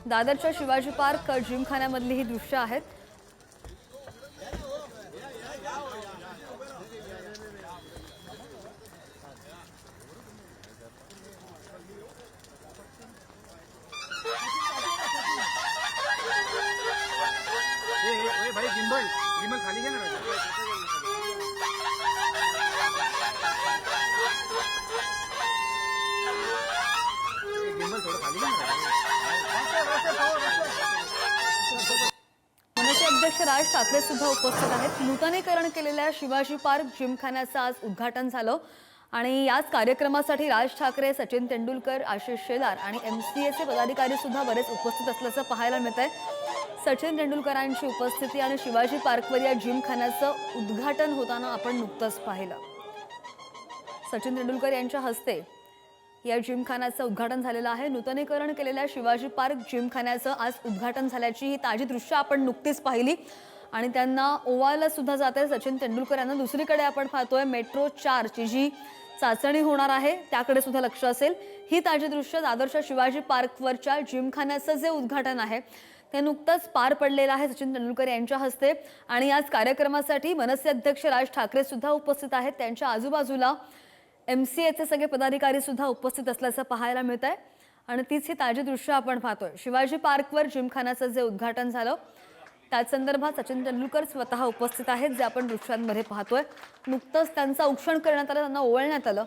दादरच्या शिवाजी पार्क जिमखान्यामधली ही दृश्य आहेत। भाई गिम्बल गिम्बल खाली घे ना गिम्बल थोडं खाली घे ना। मनसे अध्यक्ष राज ठाकरे सुद्धा उपस्थित आहेत। नूतनीकरण केलेल्या शिवाजी पार्क जिमखान्याचं आज उद्घाटन झालं आणि याच कार्यक्रमासाठी राज ठाकरे, सचिन तेंडुलकर, आशिष शेलार आणि MCAचे पदाधिकारी सुद्धा बरेच उपस्थित असल्याचं पाहायला मिळतंय। सचिन तेंडुलकरांची उपस्थिती आणि शिवाजी पार्कवर या जिमखान्याचं उद्घाटन होताना आपण नुकतंच पाहिलं। सचिन तेंडुलकर यांच्या हस्ते या जिमखान्याचं उद्घाटन झालेलं आहे। नूतनीकरण केलेल्या शिवाजी पार्क जिमखान्याचं आज उद्घाटन झाल्याची ही ताजी दृश्य आपण नुकतीच पाहिली आणि त्यांना ओवायला सुद्धा जाते सचिन तेंडुलकर यांना। दुसरीकडे आपण पाहतोय मेट्रो 4 ची जी चाचणी होणार आहे त्याकडे सुद्धा लक्ष असेल। ही ताजी दृश्य दादरच्या शिवाजी पार्कवरच्या जिमखान्याचं जे उद्घाटन आहे ते नुकतंच पार पडलेलं आहे सचिन तेंडुलकर यांच्या हस्ते आणि आज कार्यक्रमासाठी मनसे अध्यक्ष राज ठाकरे सुद्धा उपस्थित आहेत। त्यांच्या आजूबाजूला MCAचे सगळे पदाधिकारी सुद्धा उपस्थित असल्याचं पाहायला मिळतंय आणि तीच ही ताजी दृश्य आपण पाहतोय। शिवाजी पार्कवर जिमखान्याचं जे उद्घाटन झालं त्याच संदर्भात सचिन तेंडुलकर स्वतः उपस्थित आहेत जे आपण दृश्यांमध्ये पाहतोय। नुकतंच त्यांचं औक्षण करण्यात आलं, त्यांना ओवाळण्यात आलं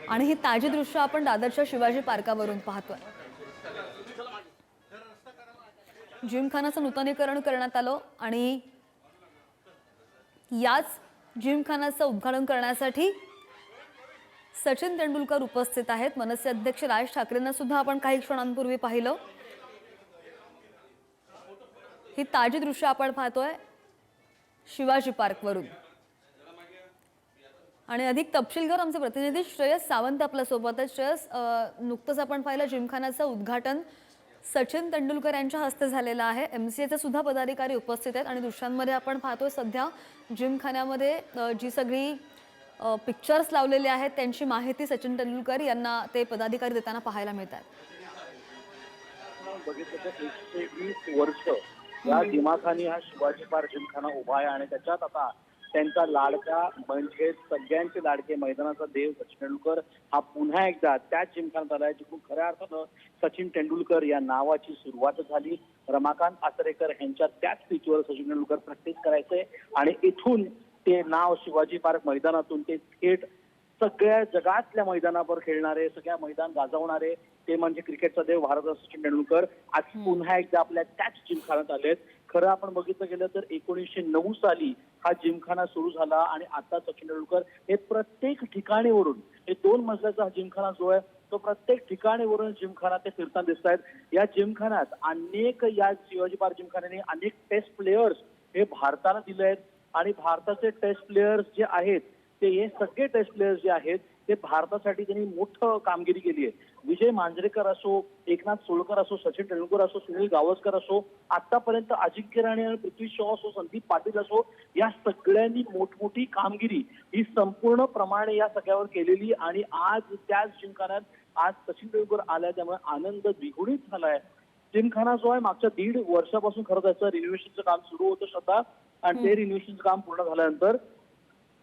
आणि ही ताजी दृश्य आपण दादरच्या शिवाजी पार्कावरून पाहतोय। जिमखान्याचं नूतनीकरण करण्यात आलं आणि याच जिमखान्याचं उद्घाटन करण्यासाठी सचिन तेंडुलकर उपस्थित आहेत। मनसे अध्यक्ष राज ठाकरेंना सुद्धा आपण काही क्षणांपूर्वी पाहिलं। ही ताजी दृश्य आपण पाहतोय शिवाजी पार्कवरून आणि अधिक तपशीलवार आमचे प्रतिनिधी श्रेयस सावंत आपल्या सोबत आहेत। श्रेयस, नुकतंच आपण पाहिलं जिमखान्याचं उद्घाटन सचिन तेंडुलकर यांच्या हस्ते झालेलं आहे। MCAचे सुद्धा पदाधिकारी उपस्थित आहेत आणि दृश्यांमध्ये आपण पाहतोय सध्या जिमखान्यामध्ये जी सगळी पिक्चर्स लावलेले आहेत त्यांची माहिती सचिन तेंडुलकर यांना ते पदाधिकारी देताना पाहायला मिळतात। बघितलं तर 120 वर्ष या जिमाखानी हा शिवाजी पार्क जिमखाना उभा आहे आणि त्याच्यात आता त्यांचा लाडका म्हणजे सगळ्यांचे लाडके मैदानाचा देव सचिन तेंडुलकर हा पुन्हा एकदा त्याच जिमखान्यात आलाय जिथून खऱ्या अर्थानं सचिन तेंडुलकर या नावाची सुरुवात झाली। रमाकांत आचरेकर यांच्या त्याच पिचवर सचिन तेंडुलकर प्रॅक्टिस करायचे आणि इथून ते नाव शिवाजी पार्क मैदानातून ते थेट सगळ्या जगातल्या मैदानावर खेळणारे, सगळ्या मैदान गाजवणारे ते म्हणजे क्रिकेटचा देव भारताचा सचिन तेंडुलकर आज पुन्हा एकदा आपल्या त्याच जिमखान्यात आलेत। खरं आपण बघितलं गेलं तर 1909 साली हा जिमखाना सुरू झाला आणि आता सचिन तेंडुलकर हे प्रत्येक ठिकाणीवरून हे 2 मजल्याचा हा जिमखाना जो आहे तो प्रत्येक ठिकाणीवरून जिमखाना ते फिरताना दिसत आहेत। या जिमखान्यात अनेक या शिवाजी पार्क जिमखान्याने अनेक टेस्ट प्लेयर्स हे भारताला दिले आहेत आणि भारताचे टेस्ट प्लेयर्स जे आहेत ते हे सगळे टेस्ट प्लेयर्स जे आहेत ते भारतासाठी त्यांनी मोठं कामगिरी केली आहे। विजय मांजरेकर असो, एकनाथ सोळकर असो, सचिन तेंडुलकर असो, सुनील गावस्कर असो, आतापर्यंत अजिंक्य राणे आणि पृथ्वी शॉ असो, संदीप पाटील असो, या सगळ्यांनी मोठमोठी कामगिरी ही संपूर्ण प्रमाणे या सगळ्यावर केलेली आणि आज त्याच जिमखान्यात आज सचिन तेंडुलकर आलाय त्यामुळे आनंद द्विगुणित झालाय। जिमखाना जो आहे मागच्या 1.5 वर्षापासून खरं त्याचं रिनोव्हेशनचं काम सुरू होतं श्रद्धा आणि ते रिनोव्हेशनचं काम पूर्ण झाल्यानंतर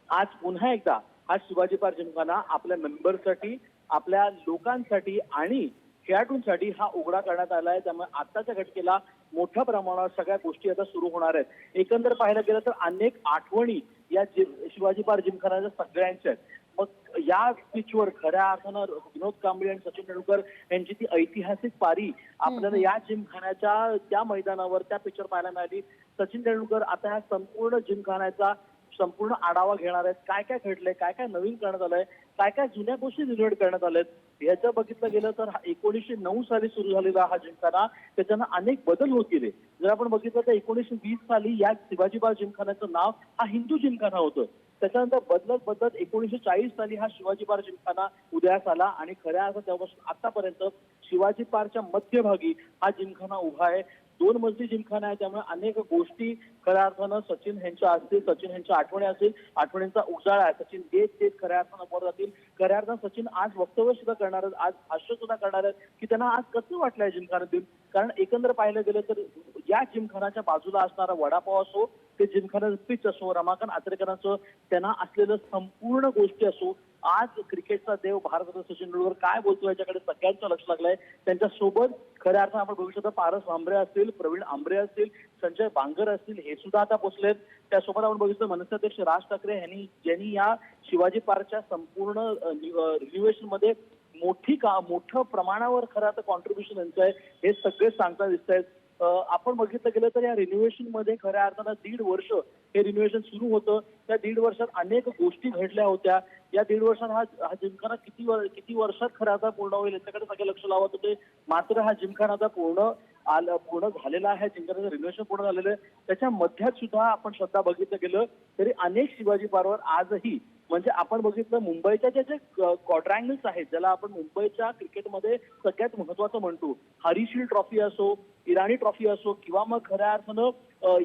आज पुन्हा एकदा हा शिवाजी पार्क जिमखाना आपल्या मेंबरसाठी, आपल्या लोकांसाठी आणि खेळाडूंसाठी हा उघडा करण्यात आलाय। त्यामुळे आताच्या घटकेला मोठ्या प्रमाणावर सगळ्या गोष्टी आता सुरू होणार आहेत। एकंदर पाहायला गेलं तर अनेक आठवणी या शिवाजी पार्क जिमखान्याच्या सगळ्यांच्या आहेत। मग या पिचवर खऱ्या अर्थानं विनोद कांबळे आणि सचिन तेंडुलकर यांची ती ऐतिहासिक पारी आपल्याला या जिमखान्याच्या त्या मैदानावर त्या पिचवर पाहायला मिळाली। सचिन तेंडुलकर आता ह्या संपूर्ण जिमखान्याचा संपूर्ण आढावा घेणार आहेत। काय काय घडलंय, काय काय नवीन करण्यात आलंय, काय काय जुन्या गोष्टी रिनोव्हेट करण्यात आल्यात याचं बघितलं गेलं तर 1909 साली सुरू झालेला हा जिमखाना त्याच्यानं अनेक बदल होत गेले। जर आपण बघितलं तर 1920 साली या शिवाजी पार्क जिमखान्याचं नाव हा हिंदू जिमखाना होतं। त्याच्यानंतर बदलत बदलत 1940 साली हा शिवाजी पार्क जिमखाना उदयास आला आणि खऱ्या अर्थात तेव्हापासून आतापर्यंत शिवाजी पार्कच्या मध्यभागी हा जिमखाना उभा आहे। 2 मजली जिमखाना आहे त्यामुळे अनेक गोष्टी खऱ्या अर्थानं सचिन ह्यांच्या असतील, सचिन ह्यांच्या आठवणी असतील, आठवणींचा उजाळा आहे. सचिन तेच खऱ्या अर्थानं वर जातील. खऱ्या अर्थानं सचिन आज वक्तव्य सुद्धा करणार आहेत, आज भाष्य सुद्धा करणार आहेत की त्यांना आज कसं वाटलंय जिमखान्यातील. कारण एकंदर पाहिलं गेलं तर या जिमखानाच्या बाजूला असणारा वडापाव असो, ते जिमखान्याचं पिच असो, रमाकांत आचरेकरांचं त्यांना असलेलं संपूर्ण गोष्टी असो, आज क्रिकेटचा देव भारतरत्न सचिन तेंडुलकर काय बोलतो याच्याकडे सगळ्यांचं लक्ष लागलंय. त्यांच्यासोबत खऱ्या अर्थानं आपण बघू शकतो पारस भांबरे असतील, प्रवीण आंबरे असतील, संजय बांगर असतील, हे सुद्धा आता पोहोचलेत. त्यासोबत आपण बघितलं मनसेअध्यक्ष राज ठाकरे यांनी या शिवाजी पार्कच्या संपूर्ण रिनोव्हेशन मध्ये मोठं प्रमाणावर खरं आता कॉन्ट्रीब्युशन यांचं आहे, हे सगळे सांगता दिसत आहेत. आपण बघितलं गेलं तर या रिनोव्हेशन मध्ये खऱ्या अर्थानं 1.5 वर्ष हे रिनोव्हेशन सुरू होतं. त्या 1.5 वर्षात अनेक गोष्टी घडल्या होत्या. या 1.5 वर्षात हा जिमखाना किती वर्षात खरं आता पूर्ण होईल याच्याकडे सगळे लक्ष लावत होते. मात्र हा जिमखाना आता पूर्ण झालेला आहे. जिमखान्याचं रिनोव्हेशन पूर्ण झालेलं आहे. त्याच्या मध्यात सुद्धा आपण स्वतः बघितलं गेलं तरी अनेक शिवाजी पार्कवर आजही म्हणजे आपण बघितलं मुंबईच्या जे क्वाड्रँगल्स आहेत, ज्याला आपण मुंबईच्या क्रिकेटमध्ये सगळ्यात महत्वाचं म्हणतो, हरीशील्ड ट्रॉफी असो, इराणी ट्रॉफी असो किंवा मग खऱ्या अर्थानं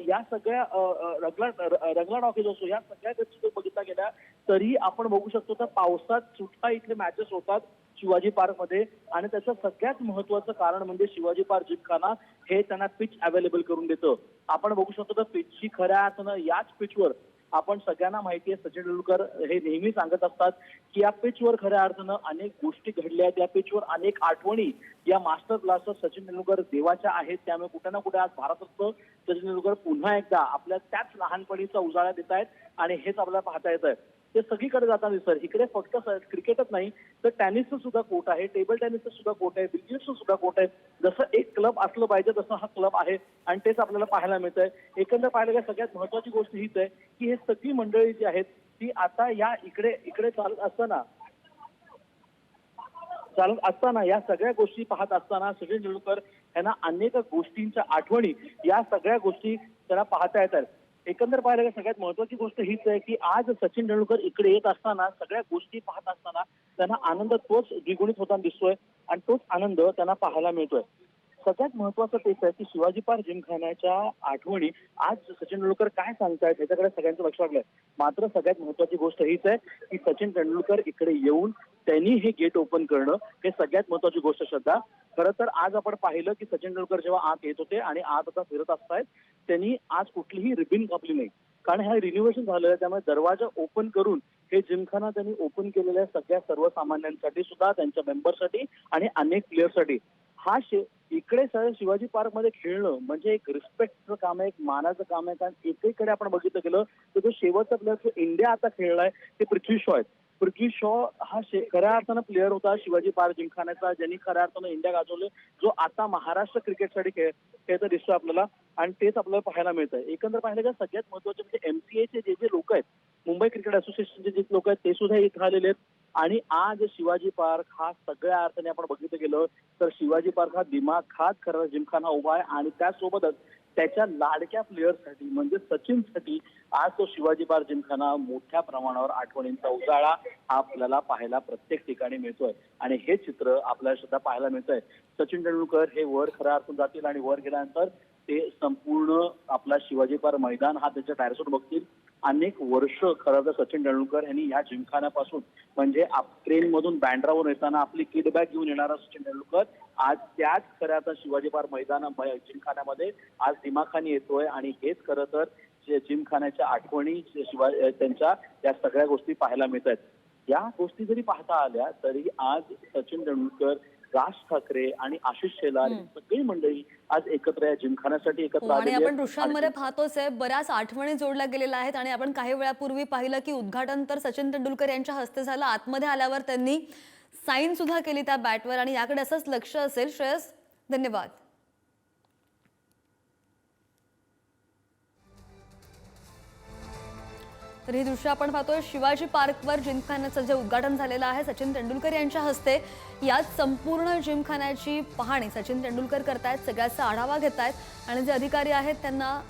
या सगळ्या रंगला ट्रॉफीज असो, या सगळ्या गोष्टी बघितल्या गेल्या तरी आपण बघू शकतो तर पावसात सुद्धा इथले मॅचेस होतात शिवाजी पार्कमध्ये. आणि त्याचं सगळ्यात महत्वाचं कारण म्हणजे शिवाजी पार्क जिमखाना हे त्यांना पिच अवेलेबल करून देतं. आपण बघू शकतो तर पिचची खऱ्या अर्थानं याच पिचवर आपण सगळ्यांना माहिती आहे, सचिन तेंडुलकर हे नेहमी सांगत असतात की या पिचवर खऱ्या अर्थानं अनेक गोष्टी घडल्या आहेत, या पिचवर अनेक आठवणी या मास्टर क्लासवर सचिन तेंडुलकर देवाच्या आहेत. त्यामुळे कुठे ना कुठे आज भारतरत्न सचिन तेंडुलकर पुन्हा एकदा आपल्या त्याच लहानपणीचा उजाळा देत आहेत आणि हेच आपल्याला पाहता येत आहे. ते सगळीकडे जाताना दिसत. इकडे फक्त क्रिकेटच नाही तर टेनिसचं सुद्धा कोर्ट आहे, टेबल टेनिसचं सुद्धा कोर्ट आहे, बिलियर्डचं सुद्धा कोर्ट आहे. जसं एक क्लब असलं पाहिजे तसं हा क्लब आहे आणि तेच आपल्याला पाहायला मिळत आहे. एकंदर पाहिलं तर सगळ्यात महत्वाची गोष्ट हीच आहे की हे सगळी मंडळी जी आहेत ती आता या इकडे चालत असताना या सगळ्या गोष्टी पाहत असताना सचिन तेंडुलकर यांना अनेक गोष्टींच्या आठवणी या सगळ्या गोष्टी त्यांना पाहता येतात. एकंदर पाहिलं तर सगळ्यात महत्वाची गोष्ट हीच आहे की आज सचिन तेंडुलकर इकडे येत असताना सगळ्या गोष्टी पाहत असताना त्यांना आनंद तोच द्विगुणित होताना दिसतोय आणि तोच आनंद त्यांना पाहायला मिळतोय. सगळ्यात महत्वाचं तेच आहे की शिवाजी पार्क जिमखान्याच्या आठवणी आज सचिन तेंडुलकर काय सांगतायत याच्याकडे सगळ्यांचं लक्ष लागलंय. मात्र सगळ्यात महत्वाची गोष्ट हीच आहे की सचिन तेंडुलकर इकडे येऊन त्यांनी हे गेट ओपन करणं हे सगळ्यात महत्वाची गोष्ट. श्रद्धा, खरं तर आज आपण पाहिलं की सचिन तेंडुलकर जेव्हा आत येत होते आणि आत आता फिरत असतायत त्यांनी आज कुठलीही रिबिन कापली नाही, कारण हे रिनोव्हेशन झालं त्यामुळे दरवाजा ओपन करून हे जिमखाना त्यांनी ओपन केलेल्या सगळ्या सर्वसामान्यांसाठी सुद्धा, त्यांच्या मेंबरसाठी आणि अनेक प्लेयरसाठी. इकडे सगळं शिवाजी पार्क मध्ये खेळणं म्हणजे एक रिस्पेक्टचं काम आहे, एक मानाचं काम आहे. कारण एकीकडे आपण बघितलं गेलं तर जो शेवटचा प्लेअर जो इंडिया आता खेळलाय ते पृथ्वी शॉ आहेत. पृथ्वी शॉ हा खऱ्या अर्थानं प्लेअर होता शिवाजी पार्क जिमखान्याचा, ज्यांनी खऱ्या अर्थानं इंडिया गाजवलं, जो आता महाराष्ट्र क्रिकेटसाठी खेळता दिसतोय आपल्याला आणि तेच आपल्याला पाहायला मिळतंय. एकंदर पाहिलं तर सगळ्यात महत्वाचे म्हणजे MCA जे लोक आहेत, मुंबई क्रिकेट असोसिएशनचे जे लोक आहेत ते सुद्धा इथं आलेले आहेत. आणि आज शिवाजी पार्क हा सगळ्या अर्थाने आपण बघितलं गेलं तर शिवाजी पार्क हा दिमाखात खरं जिमखाना उभा आहे आणि त्यासोबतच त्याच्या लाडक्या प्लेयरसाठी म्हणजे सचिनसाठी आज तो शिवाजी पार्क जिमखाना मोठ्या प्रमाणावर आठवणींचा उजाळा आपल्याला पाहायला प्रत्येक ठिकाणी मिळतोय. आणि हे चित्र आपल्याला सुद्धा पाहायला मिळतंय. सचिन तेंडुलकर हे वर खऱ्या अर्थून जातील आणि वर गेल्यानंतर ते संपूर्ण आपला शिवाजी पार्क मैदान हा त्याच्या टायरसूट बघतील. अनेक वर्ष खरं तर सचिन तेंडुलकर यांनी या जिमखान्यापासून म्हणजे ट्रेनमधून बँड्रावरून येताना आपली किट बॅग घेऊन येणारा सचिन तेंडुलकर आज त्याच खऱ्या आता शिवाजी पार्क जिमखान्यामध्ये आज दिमाखानी येतोय. आणि हेच खरं तर जिमखान्याच्या आठवणी त्यांच्या या सगळ्या गोष्टी पाहायला मिळत आहेत. या गोष्टी जरी पाहता आल्या तरी आज सचिन तेंडुलकर, राज ठाकरे आणि आशिष शेलार ही सगळी मंडळी आज एकत्र या जिमखान्यासाठी एकत्र आणि आलेली आपण आहेत. दृश्यांमध्ये पाहतोच आहे बऱ्याच आठवणी जोडल्या गेलेल्या आहेत. आणि आपण काही वेळापूर्वी पाहिलं की उद्घाटन तर सचिन तेंडुलकर यांच्या हस्ते झालं, आतमध्ये आल्यावर त्यांनी साईन सुद्धा केली त्या बॅटवर आणि याकडे असंच लक्ष असेल. श्रेयस, धन्यवाद. तर ही दृश्य आपण पाहतोय शिवाजी पार्कवर जिमखान्याचं जे उद्घाटन झालेलं आहे सचिन तेंडुलकर यांच्या हस्ते. याच संपूर्ण जिमखान्याची पाहणी सचिन तेंडुलकर करतायत, सगळ्याचा आढावा घेतायत आणि जे अधिकारी आहेत त्यांना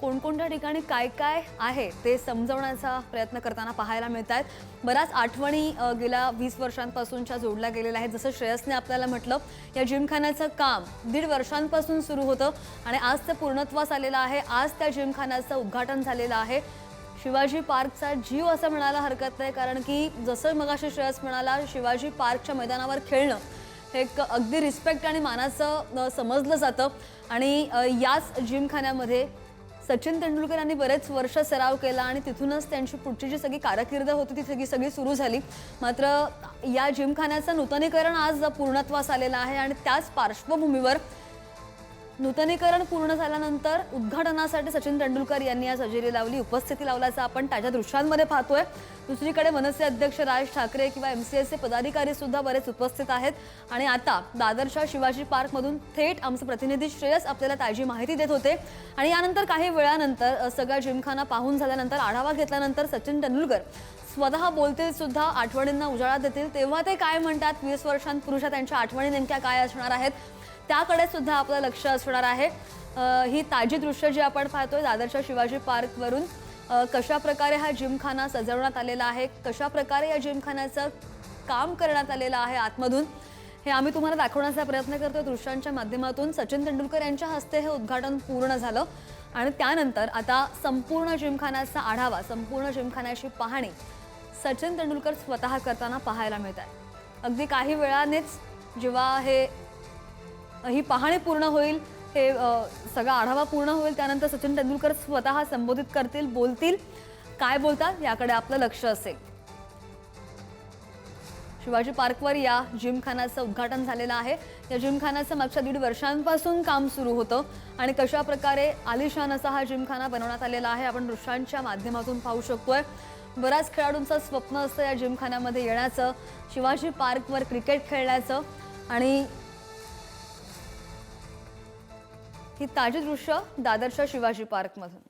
कोणकोणत्या ठिकाणी काय काय आहे ते समजवण्याचा प्रयत्न करताना पाहायला मिळत आहेत. बऱ्याच आठवणी गेल्या 20 वर्षांपासूनच्या जोडल्या गेलेल्या आहेत. जसं श्रेयसने आपल्याला म्हटलं, या जिमखान्याचं काम 1.5 वर्षांपासून सुरू होतं आणि आज ते पूर्णत्वास आलेलं आहे. आज त्या जिमखान्याचं उद्घाटन झालेलं आहे. शिवाजी पार्कचा जीव असं म्हणायला हरकत नाही, कारण की जसं मगाशी श्रेयस म्हणाला, शिवाजी पार्कच्या मैदानावर खेळणं हे एक अगदी रिस्पेक्ट आणि मानाचं समजलं जातं. आणि याच जिमखान्यामध्ये सचिन तेंडुलकर यांनी बरेच वर्ष सराव केला आणि तिथूनच त्यांची पुढची जी सगळी कारकीर्द होती ती सगळी सुरू झाली. मात्र या जिमखान्याचं नूतनीकरण आज पूर्णत्वास आलेलं आहे आणि त्याच पार्श्वभूमीवर नूतनीकरण पूर्ण झाल्यानंतर उद्घाटनासाठी सचिन तेंडुलकर यांनी आज हजेरी लावली, उपस्थिती लावल्याचं आपण ताज्या दृश्यांमध्ये पाहतोय. दुसरीकडे मनसे अध्यक्ष राज ठाकरे किंवा MCAचे पदाधिकारी सुद्धा बरेच उपस्थित आहेत. आणि आता दादरच्या शिवाजी पार्कमधून थेट आमचे प्रतिनिधी श्रेयस आपल्याला ताजी माहिती देत होते. आणि यानंतर काही वेळानंतर सगळा जिमखाना पाहून झाल्यानंतर, आढावा घेतल्यानंतर सचिन तेंडुलकर स्वतः बोलतील सुद्धा, आठवणींना उजाळा देतील. तेव्हा ते काय म्हणतात, 20 वर्षांपूर्वीच्या त्यांच्या आठवणी नेमक्या काय असणार आहेत त्याकडे सुद्धा आपलं लक्ष असणार आहे. ही ताजी दृश्य जी आपण पाहतोय दादरच्या शिवाजी पार्कवरून, कशा प्रकारे हा जिमखाना सजवण्यात आलेला आहे, कशा प्रकारे या जिमखान्याचं काम करण्यात आलेलं आहे आतमधून, हे आम्ही तुम्हाला दाखवण्याचा प्रयत्न करतोय दृश्यांच्या माध्यमातून. सचिन तेंडुलकर यांच्या हस्ते हे उद्घाटन पूर्ण झालं आणि त्यानंतर आता संपूर्ण जिमखान्याचा आढावा, संपूर्ण जिमखान्याची पाहणी सचिन तेंडुलकर स्वतः करताना पाहायला मिळत आहे. अगदी काही वेळानेच जेव्हा ही पाहणी पूर्ण होईल, हे सगळा आढावा पूर्ण होईल, त्यानंतर सचिन तेंडुलकर स्वतः संबोधित करतील, बोलतील. काय बोलतात याकडे आपलं लक्ष असेल. शिवाजी पार्कवर या जिमखान्याचं उद्घाटन झालेलं आहे. या जिमखान्याचं मागच्या 1.5 वर्षांपासून काम सुरू होतं आणि कशा प्रकारे आलिशान असा हा जिमखाना बनवण्यात आलेला आहे आपण दृश्यांच्या माध्यमातून पाहू शकतोय. बऱ्याच खेळाडूंचं स्वप्न असतं या जिमखान्यामध्ये येण्याचं, शिवाजी पार्कवर क्रिकेट खेळण्याचं. आणि ही ताजी दृश्य दादरच्या शिवाजी पार्कमधून.